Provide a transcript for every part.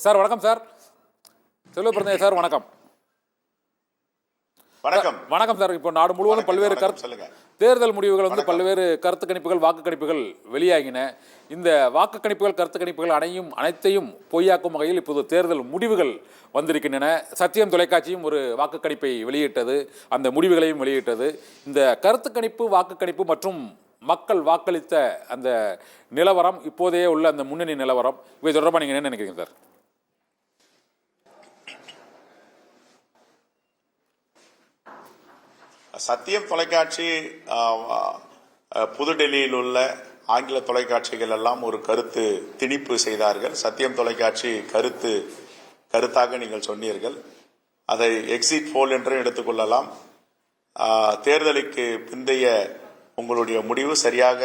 Sir வணக்கம் sir. செல்வ பிறந்தே sir வணக்கம். வணக்கம். வணக்கம் சார். இப்போ நாடு முழுவதும் பல்வேறு தேர்தல் முடிவுகள் வந்து பல்வேறு கருத்து கணிப்புகள் வாக்கு கணிப்புகள் வெளியாகின. இந்த வாக்கு கணிப்புகள் கருத்து கணிப்புகள் அனைத்தையும் பொய்யாக்கும் வகையில் இப்போது தேர்தல் முடிவுகள் வந்திருக்கின்றன. சத்தியம் தொலைக்காட்சியும் ஒரு வாக்கு கணிப்பை வெளியிட்டது, அந்த முடிவுகளையும் வெளியிட்டது. இந்த கருத்து கணிப்பு வாக்கு கணிப்பு மற்றும் மக்கள் வாக்களித்த அந்த நிலவரம், இப்போதைய உள்ள அந்த முன்னணி நிலவரம், இவை தொடர்பாக நீங்கள் என்ன நினைக்கிறீங்க சார்? சத்தியம் தொலைக்காட்சி புதுடெல்லியில் உள்ள ஆங்கில தொலைக்காட்சிகள் எல்லாம் ஒரு கருத்து திணிப்பு செய்தார்கள். சத்தியம் தொலைக்காட்சி கருத்தாக நீங்கள் சொன்னீர்கள். அதை எக்ஸிட் போல் என்று எடுத்துக்கொள்ளலாம். தேர்தலுக்கு பிந்தைய உங்களுடைய முடிவு சரியாக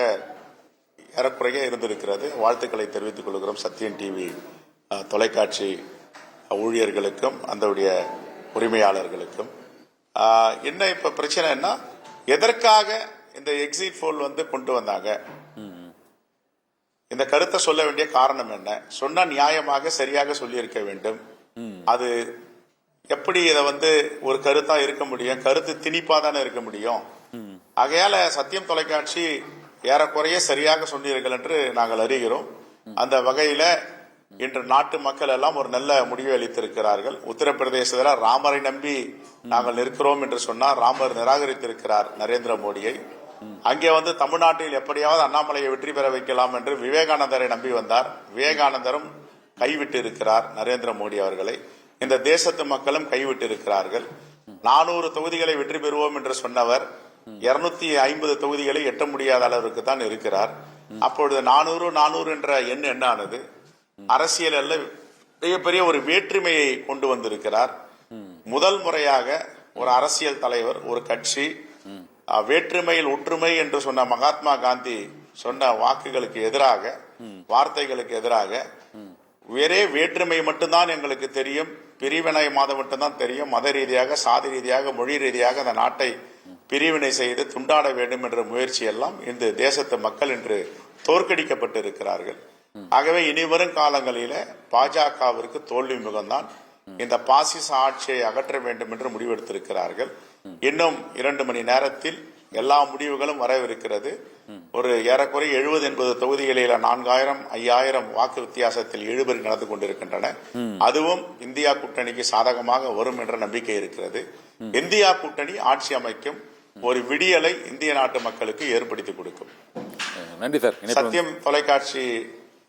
ஏறக்குறைய இருந்திருக்கிறது. வாழ்த்துக்களை தெரிவித்துக் கொள்கிறோம் சத்தியம் டிவி தொலைக்காட்சி ஊழியர்களுக்கும் அந்த உரிமையாளர்களுக்கும். என்ன இப்ப பிரச்சனைன்னா, எதற்காக இந்த எக்ஸிட் போல் கொண்டு வந்தாங்க? இந்த கருத்தை சொல்ல வேண்டிய காரணம் என்ன? சொன்னா நியாயமாக சரியாக சொல்லி இருக்க வேண்டும். அது எப்படி இதை ஒரு கருத்தா இருக்க முடியும்? கருத்து திணிப்பா தானே இருக்க முடியும். ஆகையால சத்தியம் தொலைக்காட்சி ஏறக்குறைய சரியாக சொன்னீர்கள் என்று நாங்கள் அறிகிறோம். அந்த வகையில இன்று நாட்டு மக்கள் எல்லாம் ஒரு நல்ல முடிவை அளித்திருக்கிறார்கள். உத்தரப்பிரதேசத்தில் ராமரை நம்பி நாங்கள் நிற்கிறோம் என்று சொன்னார். ராமர் நிராகரித்திருக்கிறார் நரேந்திர மோடியை. அங்கே தமிழ்நாட்டில் எப்படியாவது அண்ணாமலையை வெற்றி பெற வைக்கலாம் என்று விவேகானந்தரை நம்பி வந்தார். விவேகானந்தரும் கைவிட்டு இருக்கிறார் நரேந்திர மோடி அவர்களை. இந்த தேசத்து மக்களும் கைவிட்டு இருக்கிறார்கள். 400 தொகுதிகளை வெற்றி பெறுவோம் என்று சொன்னவர் 250 தொகுதிகளை எட்ட முடியாத அளவிற்கு தான் இருக்கிறார். அப்பொழுது 400 என்ற எண் என்ன ஆனது? அரசியல் அல்ல, மிகப்பெரிய ஒரு வேற்றுமையை கொண்டு வந்திருக்கிறார். முதல் முறையாக ஒரு அரசியல் தலைவர், ஒரு கட்சி வேற்றுமையில் ஒற்றுமை என்று சொன்ன மகாத்மா காந்தி சொன்ன வாக்குகளுக்கு எதிராக, வார்த்தைகளுக்கு எதிராக, வேறே வேற்றுமை மட்டும்தான் எங்களுக்கு தெரியும், பிரிவினை மாதம் மட்டும்தான் தெரியும், மத ரீதியாக, சாதி ரீதியாக, மொழி ரீதியாக அந்த நாட்டை பிரிவினை செய்து துண்டாட வேண்டும் என்ற முயற்சி எல்லாம் இந்த தேசத்து மக்கள் இன்று தோற்கடிக்கப்பட்டு இருக்கிறார்கள். ஆகவே இனிவரும் காலங்களில பாஜகவிற்கு தோல்வி முகம்தான். இந்த பாசிச ஆட்சியை அகற்ற வேண்டும் என்று முடிவெடுத்திருக்கிறார்கள். இன்னும் 2 மணி நேரத்தில் எல்லா முடிவுகளும் வரவிருக்கிறது. ஒரு ஏறக்குறைய 70-80 தொகுதிகளில் 4000, 5000 வாக்கு வித்தியாசத்தில் இழுபறி நடந்து கொண்டிருக்கின்றன. அதுவும் இந்தியா கூட்டணிக்கு சாதகமாக வரும் என்ற நம்பிக்கை இருக்கிறது. இந்தியா கூட்டணி ஆட்சி அமைக்கும் ஒரு விடியலை இந்திய நாட்டு மக்களுக்கு ஏற்படுத்தி கொடுக்கும். நன்றி சார். சத்தியம் தொலைக்காட்சி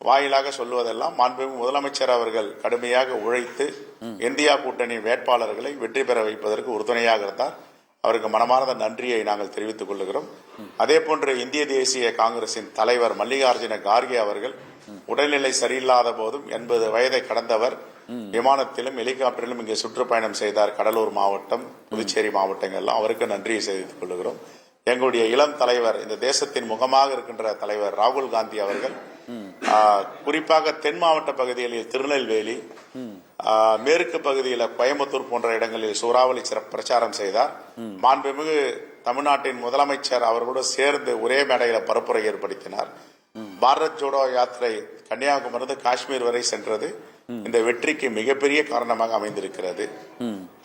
வாயிலாக சொல்லுவதெல்லாம் மாண்புமிகு முதலமைச்சர் அவர்கள் கடுமையாக உழைத்து இந்தியா கூட்டணி வேட்பாளர்களை வெற்றி பெற வைப்பதற்கு உறுதுணையாக இருந்தார். அவருக்கு மனமார்ந்த நன்றியை நாங்கள் தெரிவித்துக் கொள்கிறோம். அதே போன்று இந்திய தேசிய காங்கிரசின் தலைவர் மல்லிகார்ஜுன கார்கே அவர்கள் உடல்நிலை சரியில்லாத போதும் 80 வயதை கடந்தவர் விமானத்திலும் ஹெலிகாப்டரிலும் இங்கே சுற்றுப்பயணம் செய்தார். கடலூர் மாவட்டம், புதுச்சேரி மாவட்டங்கள்லாம் அவருக்கு நன்றியை தெரிவித்துக் கொள்கிறோம். எங்களுடைய இளம் தலைவர், இந்த தேசத்தின் முகமாக இருக்கின்ற தலைவர் ராகுல் காந்தி அவர்கள் குறிப்பாக தென் மாவட்ட பகுதிகளில் திருநெல்வேலி, மேற்கு பகுதியில் கோயம்புத்தூர் போன்ற இடங்களில் சூறாவளி பிரச்சாரம் செய்தார். மாண்புமிகு தமிழ்நாட்டின் முதலமைச்சர் அவர்களோடு சேர்ந்து ஒரே மேடையில பரப்புரை ஏற்படுத்தினார். பாரத் ஜோடோ யாத்திரை கன்னியாகுமரி காஷ்மீர் வரை சென்றது இந்த வெற்றிக்கு மிகப்பெரிய காரணமாக அமைந்திருக்கிறது.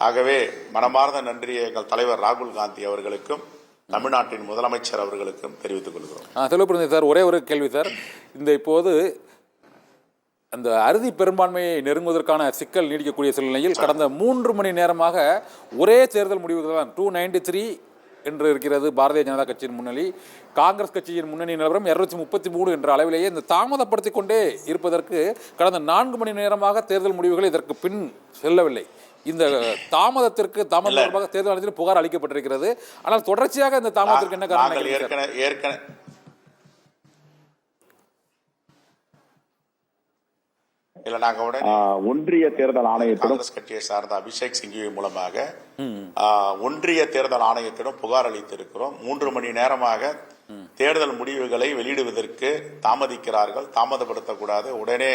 ஆகவே மனமார்ந்த நன்றியை எங்கள் தலைவர் ராகுல் காந்தி அவர்களுக்கும் தமிழ்நாட்டின் முதலமைச்சர் அவர்களுக்கும் தெரிவித்துக் கொள்கிறோம். செல்வபிரந்தை சார், ஒரே ஒரு கேள்வி சார். இந்த இப்போது அந்த அறுதி பெரும்பான்மையை நெருங்குவதற்கான சிக்கல் நீடிக்கக்கூடிய சூழ்நிலையில் கடந்த 3 மணி நேரமாக ஒரே தேர்தல் முடிவுகள் தான் 293 என்று இருக்கிறது பாரதிய ஜனதா கட்சியின் முன்னணி. காங்கிரஸ் கட்சியின் முன்னணி நிலவரம் 233 என்ற அளவிலேயே இந்த தாமதப்படுத்திக் கொண்டே இருப்பதற்கு கடந்த 4 மணி நேரமாக தேர்தல் முடிவுகள் இதற்கு பின் செல்லவில்லை. இந்த தாமதத்திற்கு தொடர்பாக தேர்தல் ஆணையத்தில் புகார் அளிக்கப்பட்டிருக்கிறது. ஆனால் தொடர்ச்சியாக இந்த தாமதத்திற்கு என்ன காரணம்? ஒன்றிய தேர்தல் ஆணையத்திடம் காங்கிரஸ் கட்சியை சார்ந்த அபிஷேக் சிங்வி மூலமாக ஒன்றிய தேர்தல் ஆணையத்திடம் புகார் அளித்திருக்கிறோம். 3 மணி நேரமாக தேர்தல் முடிவுகளை வெளியிடுவதற்கு தாமதிக்கிறார்கள். தாமதப்படுத்தக்கூடாது, உடனே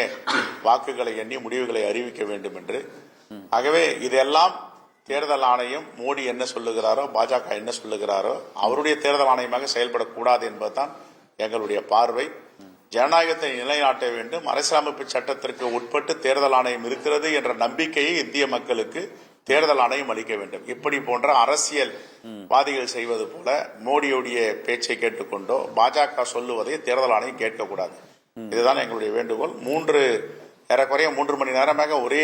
வாக்குகளை எண்ணி முடிவுகளை அறிவிக்க வேண்டும் என்று. ஆகவே இதெல்லாம் தேர்தல் ஆணையம் மோடி என்ன சொல்லுகிறாரோ, பாஜக என்ன சொல்லுகிறாரோ, அவருடைய தேர்தல் ஆணையமாக செயல்படக்கூடாது என்பதுதான் எங்களுடைய பார்வை. ஜனநாயகத்தை நிலைநாட்ட வேண்டும், அரசியலமைப்பு சட்டத்திற்கு உட்பட்டு தேர்தல் ஆணையம் இருக்கிறது என்ற நம்பிக்கையை இந்திய மக்களுக்கு தேர்தல் ஆணையம் அளிக்க வேண்டும். இப்படி போன்ற அரசியல்வாதிகள் செய்வது போல மோடியுடைய பேச்சை கேட்டுக்கொண்டோ பாஜக சொல்லுவதை தேர்தல் ஆணையம் கேட்கக்கூடாது. இதுதான் எங்களுடைய வேண்டுகோள். ஏறக்குறைய 3 மணி நேரமாக ஒரே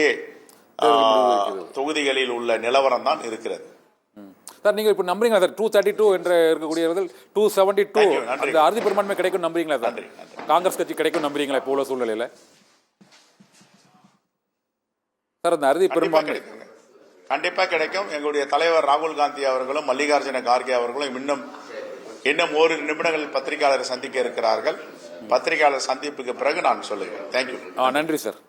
தொகுதிகளில் உள்ள நிலவரம் தான் இருக்கிறது. சார் நீங்க இப்ப நம்புறீங்களா சார் 232 என்ற இருக்கக்கூடியவர்கள் 272 அந்த அறுதி பெரும்பான்மை கிடைக்கும் நம்புறீங்களா சார்? காங்கிரஸ் கட்சி கிடைக்கும் நம்புறீங்களா இப்போ உள்ள சூழ்நிலையில? சார் அந்த அறுதி பெரும்பான்மை கண்டிப்பா கிடைக்கும். எங்களுடைய தலைவர் ராகுல் காந்தி அவர்களும் மல்லிகார்ஜுன கார்கே அவர்களும் இன்னும் ஒரு நிமிடங்களில் பத்திரிகையாளரை சந்திக்க இருக்கிறார்கள். பத்திரிகையாளர் சந்திப்புக்கு பிறகு நான் சொல்லுகிறேன். தேங்க்யூ. நன்றி சார்.